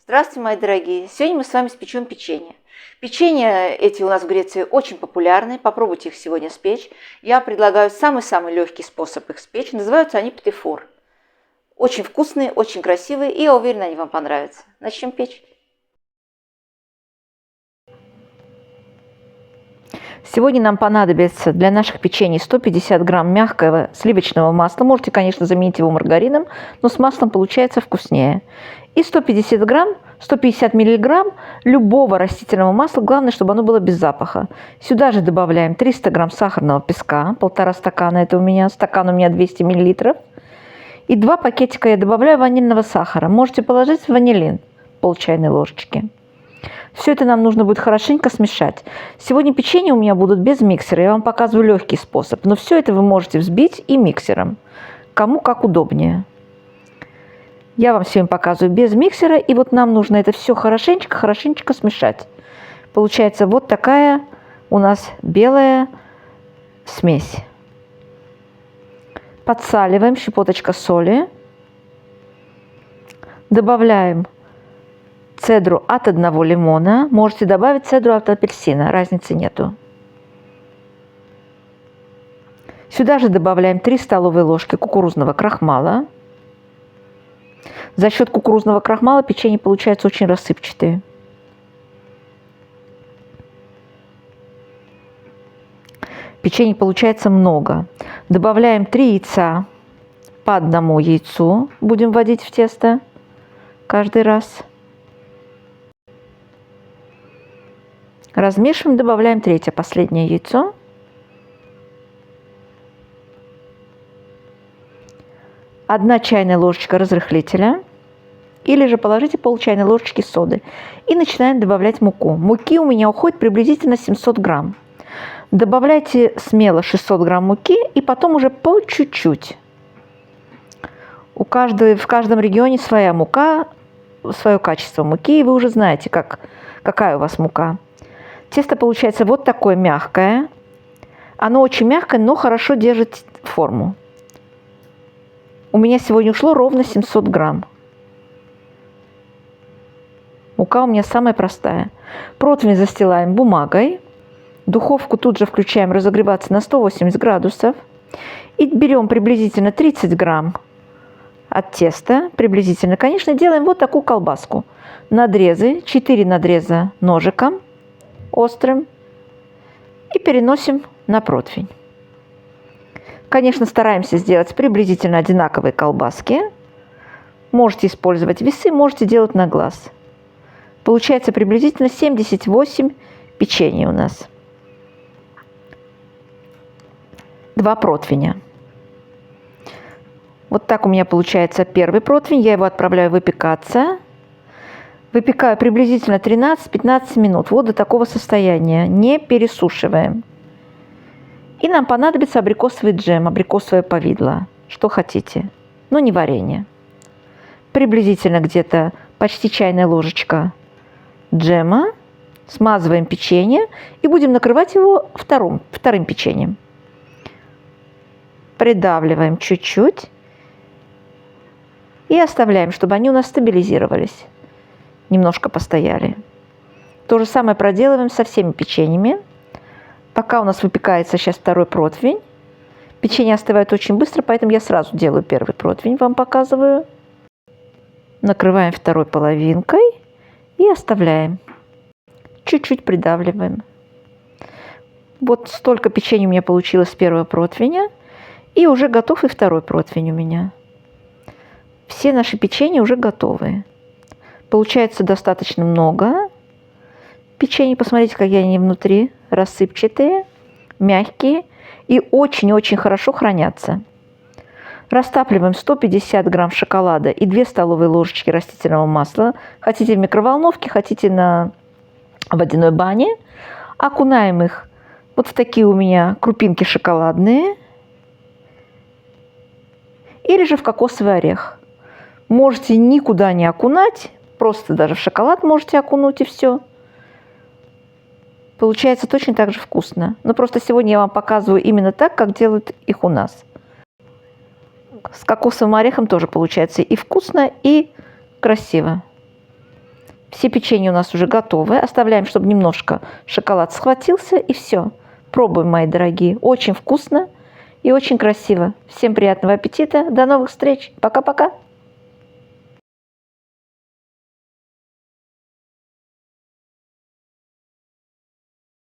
Здравствуйте, мои дорогие! Сегодня мы с вами спечем печенье. Печенья эти у нас в Греции очень популярны. Попробуйте их сегодня спечь. Я предлагаю самый-самый легкий способ их спечь. Называются они птефор. Очень вкусные, очень красивые, и я уверена, они вам понравятся. Начнем печь. Сегодня нам понадобится для наших печений 150 грамм мягкого сливочного масла. Можете, конечно, заменить его маргарином, но с маслом получается вкуснее. И 150 миллиграмм любого растительного масла, главное, чтобы оно было без запаха. Сюда же добавляем 300 грамм сахарного песка, 1,5 стакана, это у меня, стакан у меня 200 миллилитров. И 2 пакетика я добавляю ванильного сахара. Можете положить ванилин, пол чайной ложечки. Все это нам нужно будет хорошенько смешать. Сегодня печенье у меня будут без миксера. Я вам показываю легкий способ. Но все это вы можете взбить и миксером. Кому как удобнее. Я вам сегодня показываю без миксера. И вот нам нужно это все хорошенечко смешать. Получается вот такая у нас белая смесь. Подсаливаем, щепоточка соли. Добавляем цедру от 1 лимона. Можете добавить цедру от апельсина, разницы нету. Сюда же добавляем 3 столовые ложки кукурузного крахмала. За счет кукурузного крахмала печенье получается очень рассыпчатые. Печенье получается много. Добавляем 3 яйца, по 1 яйцу будем вводить в тесто каждый раз. Размешиваем, добавляем 3-е, последнее яйцо. Одна чайная ложечка разрыхлителя. Или же положите пол чайной ложечки соды. И начинаем добавлять муку. Муки у меня уходит приблизительно 700 грамм. Добавляйте смело 600 грамм муки и потом уже по чуть-чуть. В каждом регионе своя мука, свое качество муки, и вы уже знаете, какая у вас мука. Тесто получается вот такое мягкое. Оно очень мягкое, но хорошо держит форму. У меня сегодня ушло ровно 700 грамм. Мука у меня самая простая. Противень застилаем бумагой. Духовку тут же включаем разогреваться на 180 градусов. И берем приблизительно 30 грамм от теста. Приблизительно, конечно, делаем вот такую колбаску. Надрезы, 4 надреза ножиком острым, и переносим на противень. Конечно, стараемся сделать приблизительно одинаковые колбаски. Можете использовать весы, можете делать на глаз. Получается приблизительно 78 печений у нас. 2 противня. Вот так у меня получается первый противень. Я его отправляю выпекаться. Выпекаю приблизительно 13-15 минут. Вот до такого состояния. Не пересушиваем. И нам понадобится абрикосовый джем, абрикосовое повидло. Что хотите. Но не варенье. Приблизительно где-то почти чайная ложечка джема. Смазываем печенье. И будем накрывать его вторым печеньем. Придавливаем чуть-чуть. И оставляем, чтобы они у нас стабилизировались. Немножко постояли. То же самое проделываем со всеми печеньями. Пока у нас выпекается сейчас второй противень. Печенье остывает очень быстро, поэтому я сразу делаю первый противень, вам показываю. Накрываем второй половинкой и оставляем. Чуть-чуть придавливаем. Вот столько печенья у меня получилось с первого противня. И уже готов и второй противень у меня. Все наши печенья уже готовы. Получается достаточно много. Печенье, посмотрите, какие они внутри. Рассыпчатые, мягкие и очень-очень хорошо хранятся. Растапливаем 150 грамм шоколада и 2 столовые ложечки растительного масла. Хотите в микроволновке, хотите на водяной бане. Окунаем их вот в такие у меня крупинки шоколадные. Или же в кокосовый орех. Можете никуда не окунать. Просто даже в шоколад можете окунуть и все. Получается точно так же вкусно. Но просто сегодня я вам показываю именно так, как делают их у нас. С кокосовым орехом тоже получается и вкусно, и красиво. Все печенья у нас уже готовы. Оставляем, чтобы немножко шоколад схватился, и все. Пробуем, мои дорогие. Очень вкусно и очень красиво. Всем приятного аппетита. До новых встреч. Пока-пока.